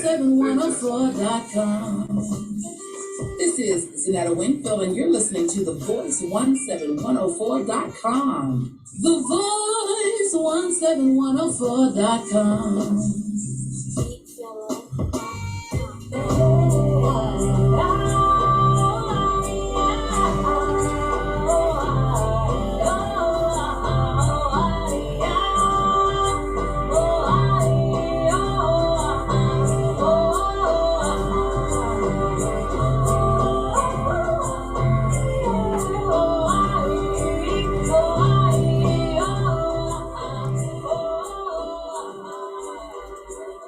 voice17104.com. This is Zanetta Winfield, and you're listening to The Voice 17104.com. The Voice 17104.com.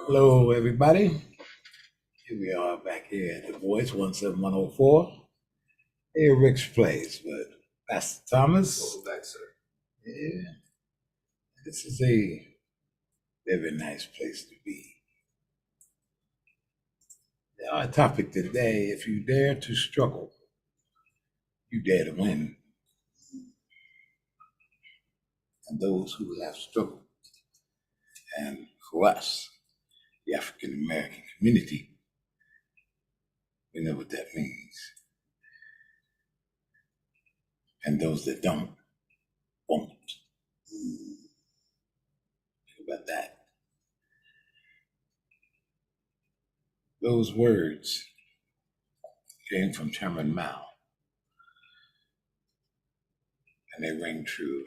Hello, everybody. Here we are back here at The Voice 17104. Here, Rick's Place, but Pastor Thomas. Welcome back, sir. Yeah, this is a very nice place to be. Our topic today: if you dare to struggle, you dare to win. And those who have struggled, and for us, the African American community, we know what that means. And those that don't, won't. Think about that. Those words came from Chairman Mao, and they ring true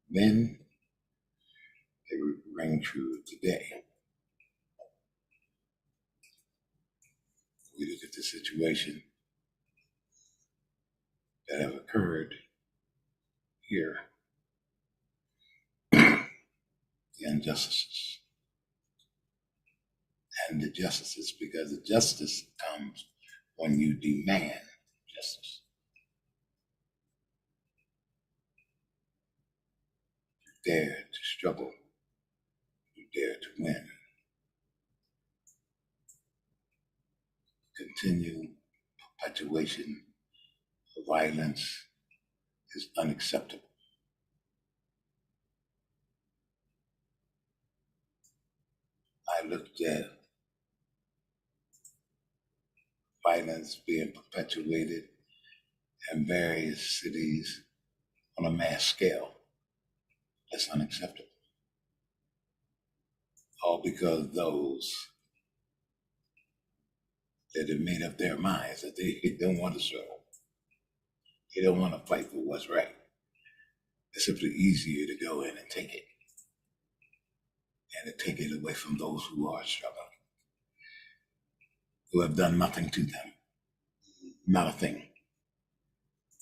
then, they ring true today. We look at the situation that have occurred here, the injustices, and the justices, because the justice comes when you demand justice. You dare to struggle, you dare to win. Continued perpetuation of violence is unacceptable. I looked at violence being perpetuated in various cities on a mass scale. That's unacceptable. All because those that have made up their minds that they don't want to struggle. They don't want to fight for what's right. It's simply easier to go in and take it. And to take it away from those who are struggling, who have done nothing to them, not a thing,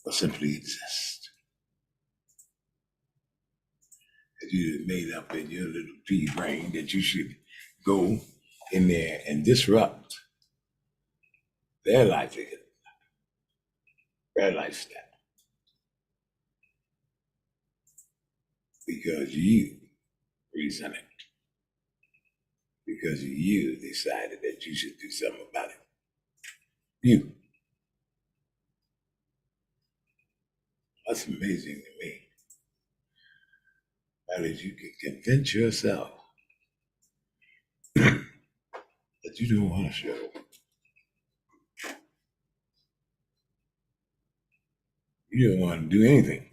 but simply exist. That you have made up in your little pea brain that you should go in there and disrupt their livelihood, their lifestyle, because you resent it, because you decided that you should do something about it. You. That's amazing to me. That is, you can convince yourself that you don't want to struggle. You don't want to do anything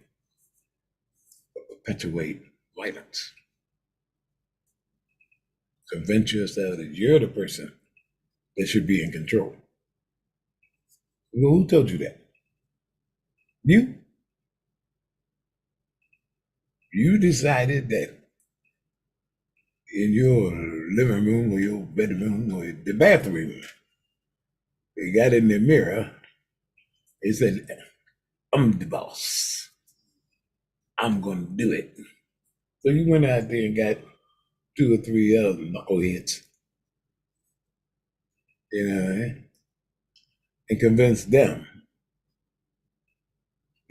but perpetuate violence. Convince yourself that you're the person that should be in control. Well, who told you that? You? You decided that in your living room or your bedroom or the bathroom, you got in the mirror, it said, I'm the boss. I'm going to do it. So you went out there and got 2 or 3 other knuckleheads, you know, and convinced them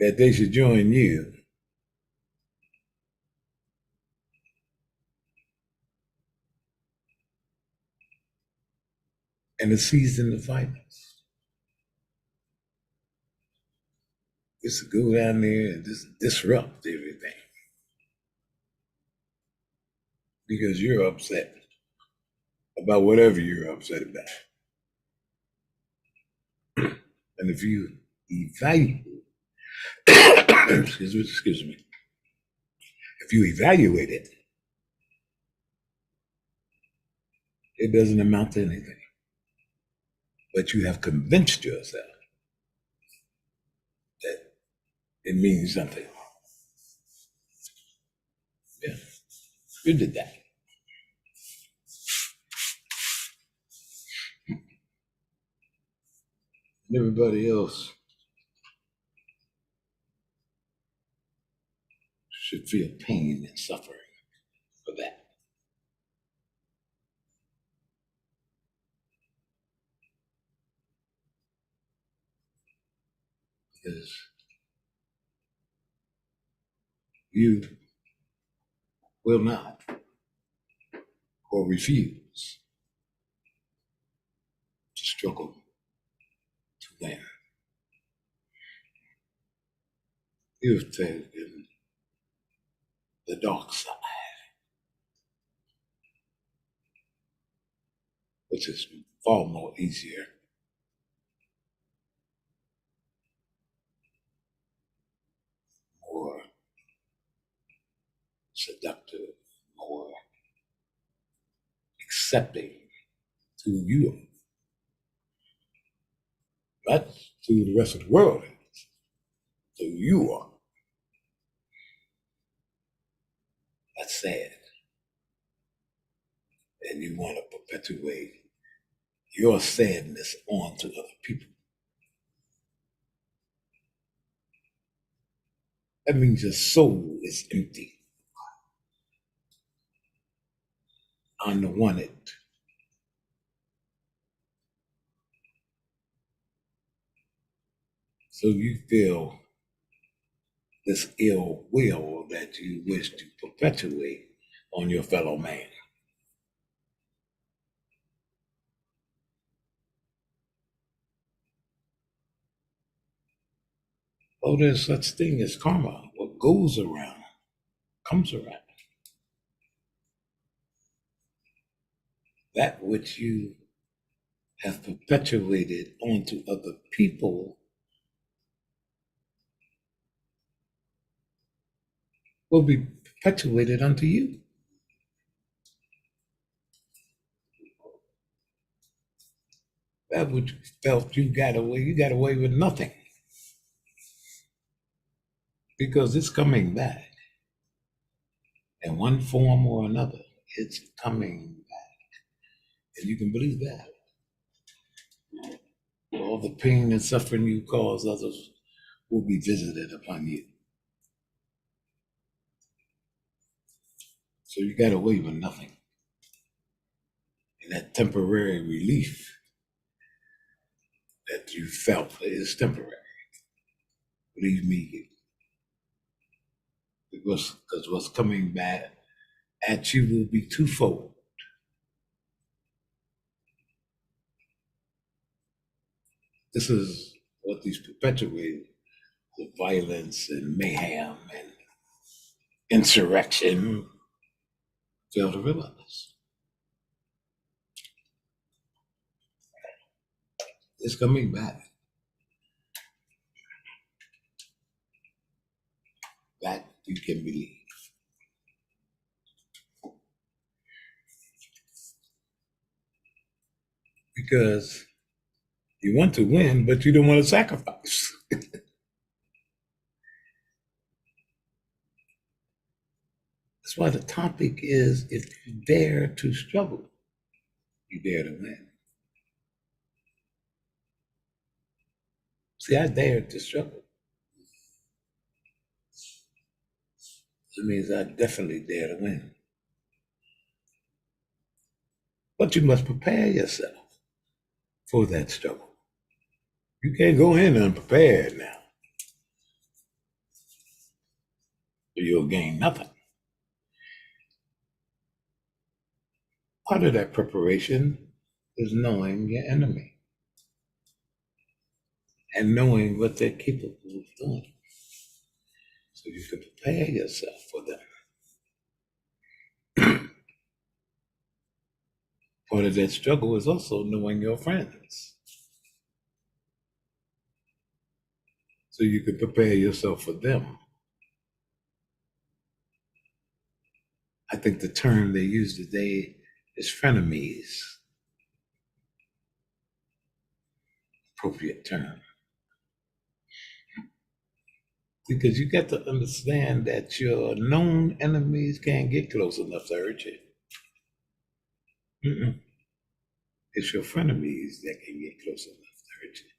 that they should join you in a season of violence. Just to go down there and just disrupt everything because you're upset about whatever you're upset about. And if you evaluate, excuse me, if you evaluate it, it doesn't amount to anything. But you have convinced yourself that it means something. Yeah, you did that. And everybody else should feel pain and suffering for that. Because you will not or refuse to struggle to win. You've taken the dark side, which is far more easier, more seductive, more accepting to you, not to the rest of the world, to you are. That's sad. And you want to perpetuate your sadness onto other people. That means your soul is empty, unwanted. So you feel this ill will that you wish to perpetuate on your fellow man. Oh, there's such thing as karma. What goes around comes around. That which you have perpetuated onto other people will be perpetuated unto you. That which you felt you got away with nothing. Because it's coming back. In one form or another, it's coming back. And you can believe that. All the pain and suffering you cause others will be visited upon you. So you got away with nothing. And that temporary relief that you felt is temporary. Believe me, because what's coming back at you will be twofold. This is what these perpetuate the violence and mayhem and insurrection fail to realize. It's coming back. That you can believe. Because you want to win, but you don't want to sacrifice. That's why the topic is if you dare to struggle, you dare to win. See, I dared to struggle. It means I definitely dare to win. But you must prepare yourself for that struggle. You can't go in unprepared now. You'll gain nothing. Part of that preparation is knowing your enemy and knowing what they're capable of doing. So you can prepare yourself for them. Part of that struggle is also knowing your friends, so you can prepare yourself for them. I think the term they use today is frenemies, appropriate term. Because you got to understand that your known enemies can't get close enough to hurt you. Mm-mm. It's your frenemies that can get close enough to hurt you.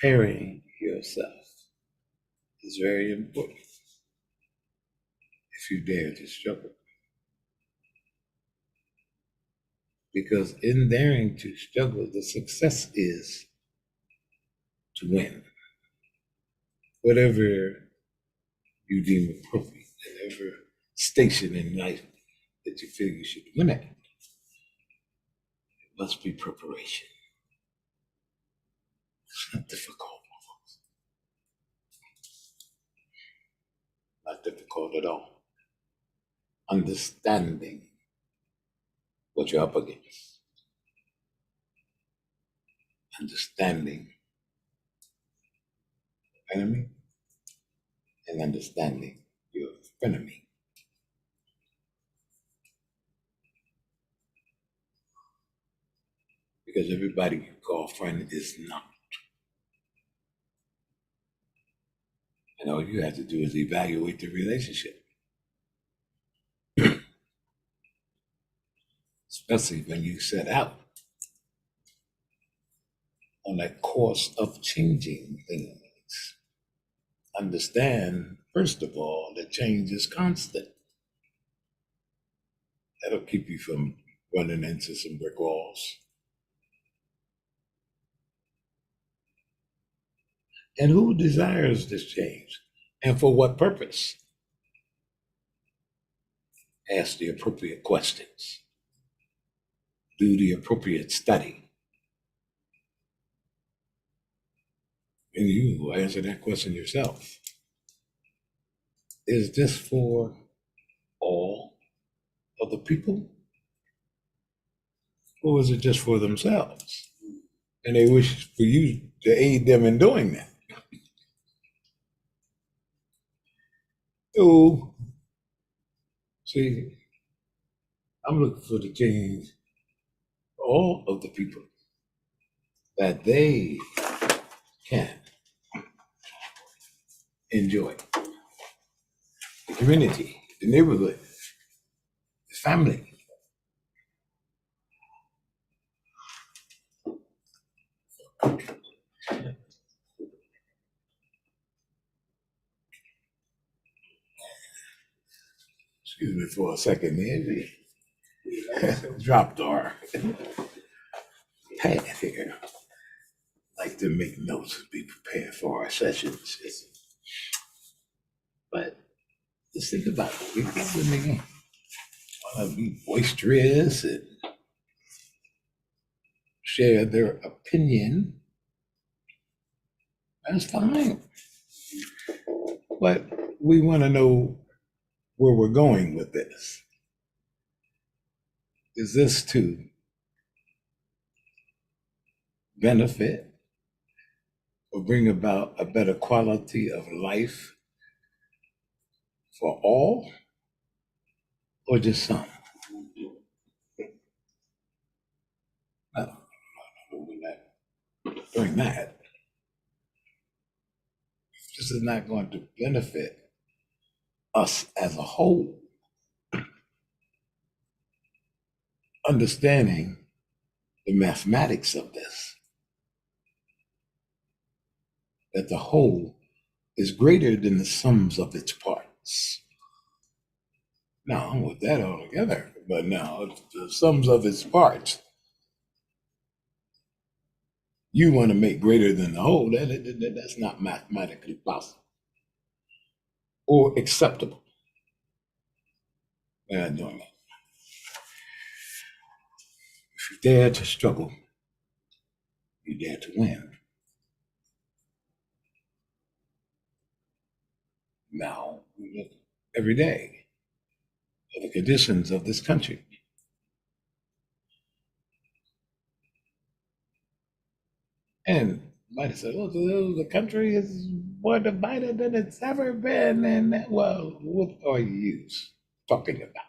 Preparing yourself is very important if you dare to struggle. Because in daring to struggle, the success is to win. Whatever you deem appropriate, whatever station in life that you feel you should win at, it must be preparation. It's not difficult. Not difficult at all. Understanding what you're up against. Understanding the enemy and understanding your enemy. Because everybody you call friend is not. And all you have to do is evaluate the relationship. Especially when you set out on that course of changing things. Understand, first of all, that change is constant. That'll keep you from running into some brick walls. And who desires this change? And for what purpose? Ask the appropriate questions. Do the appropriate study. And you will answer that question yourself. Is this for all of the people? Or is it just for themselves? And they wish for you to aid them in doing that. So, see, I'm looking for the change for all of the people that they can enjoy. The community, the neighborhood, the family. Excuse me for a second there. Dropped our pad here. Like to make notes and be prepared for our sessions. But just think about it. We want to be boisterous and share their opinion. That's fine. But we want to know where we're going with this. Is this to benefit or bring about a better quality of life for all or just some? No, doing that. This is not going to benefit us as a whole. Understanding the mathematics of this, that the whole is greater than the sums of its parts. Now, I'm with that all together, but now the sums of its parts, you want to make greater than the whole, that's not mathematically possible or acceptable. We're not doing that. If you dare to struggle, you dare to win. Now, every day of the conditions of this country. And might have said, "Oh, the country is more divided than it's ever been." And well, what are you talking about?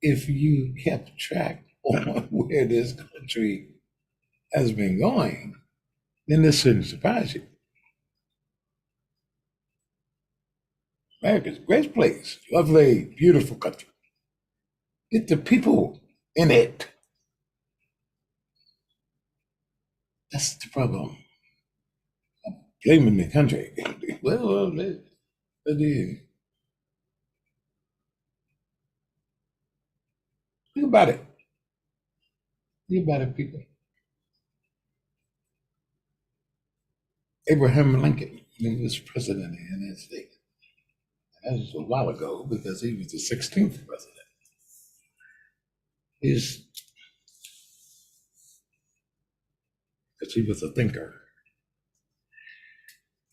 If you kept track on where this country has been going, then this shouldn't surprise you. America's a great place, lovely, beautiful country. Get the people in it. That's the problem. Blaming the country. Well, think about it. Think about it, people. Abraham Lincoln, he was president of the United States. That was a while ago because he was the 16th president. He's because he was a thinker.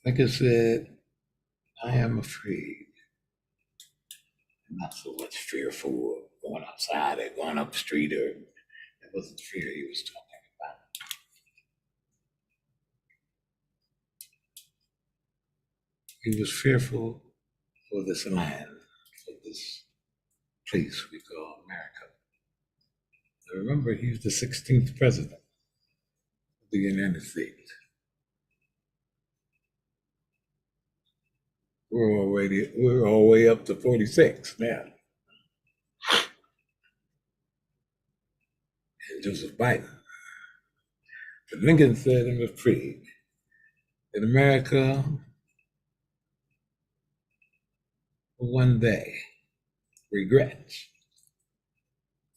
Lincoln said, "I am afraid." Not so much fearful of going outside or going up the street, or it wasn't fear he was talking about. He was fearful for this land, for this place we call America. Now remember, he was the 16th president of the United States. We're all the way up to 46 now. And Joseph Biden. But Lincoln said in was afraid that America will one day regret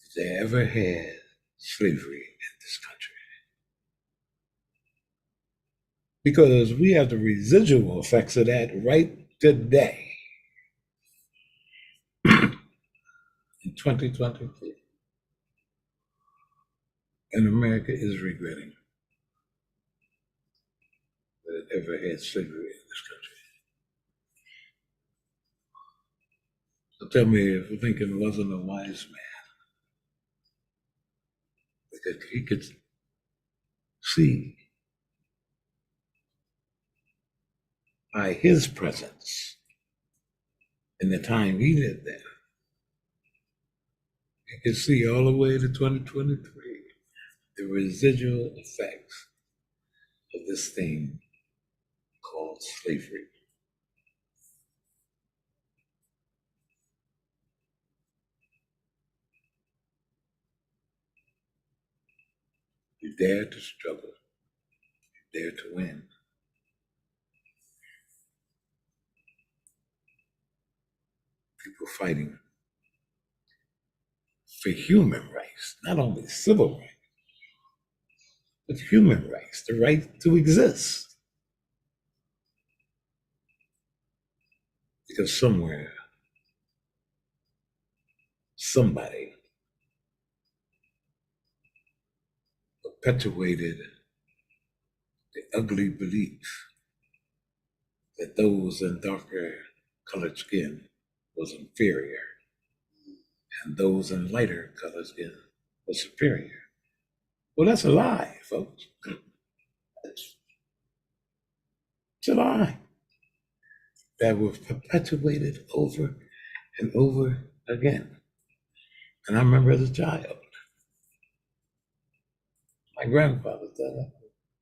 that they ever had slavery in this country. Because we have the residual effects of that right today in 2023. And America is regretting that it ever had slavery in this country. So tell me if Lincoln wasn't a wise man, because he could see by his presence in the time he lived there, he could see all the way to 2023 the residual effects of this thing called slavery. You dare to struggle, you dare to win. People fighting for human rights, not only civil rights, but human rights, the right to exist. Because somewhere, somebody perpetuated the ugly belief that those in darker colored skin was inferior and those in lighter colored skin was superior. Well, that's a lie, folks. It's a lie that was perpetuated over and over again. And I remember as a child, my grandfather said,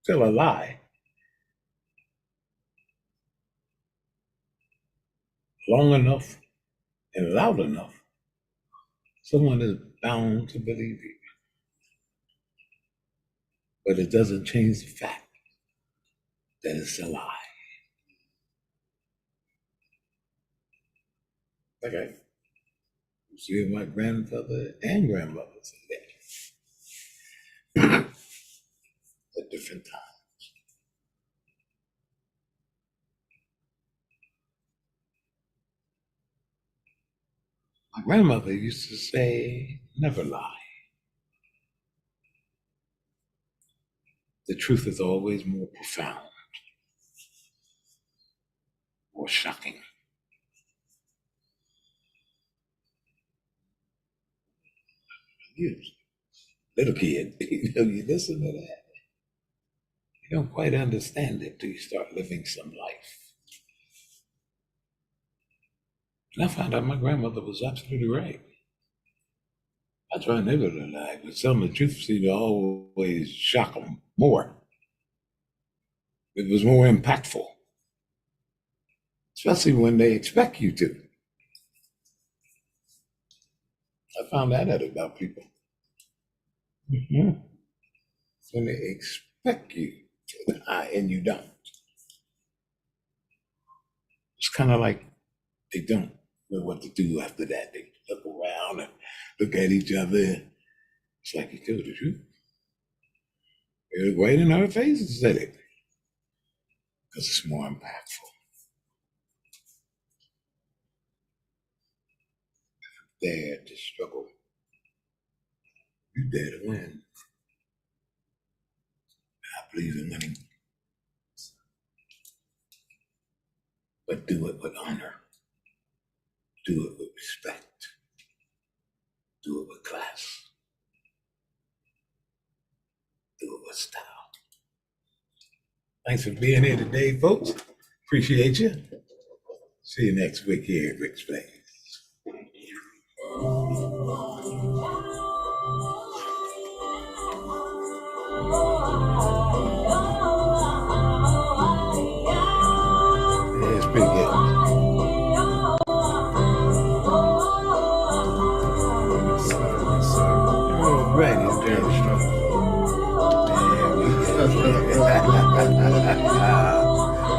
"Still a lie. Long enough and loud enough, someone is bound to believe you." But it doesn't change the fact that it's a lie. Like I see my grandfather and grandmother say that at different times. My grandmother used to say, "Never lie. The truth is always more profound or shocking. You little kid, you listen to that. You don't quite understand it till you start living some life. And I found out my grandmother was absolutely right. I try never to lie, but some of the truth seemed to always shock them more. It was more impactful, especially when they expect you to. I found that out about people. Mm-hmm. When they expect you to lie and you don't. It's kind of like they don't know what to do after that. They look around and look at each other. It's like you told the truth. They look right in our faces and said it. Because it's more impactful. Dare to struggle. You dare to win. I believe in winning. But do it with honor. Do it with respect. Do it with class. Do it with style. Thanks for being here today, folks. Appreciate you. See you next week here at Rick's Place. Yeah, it's pretty good. Oh, right, it's very strong.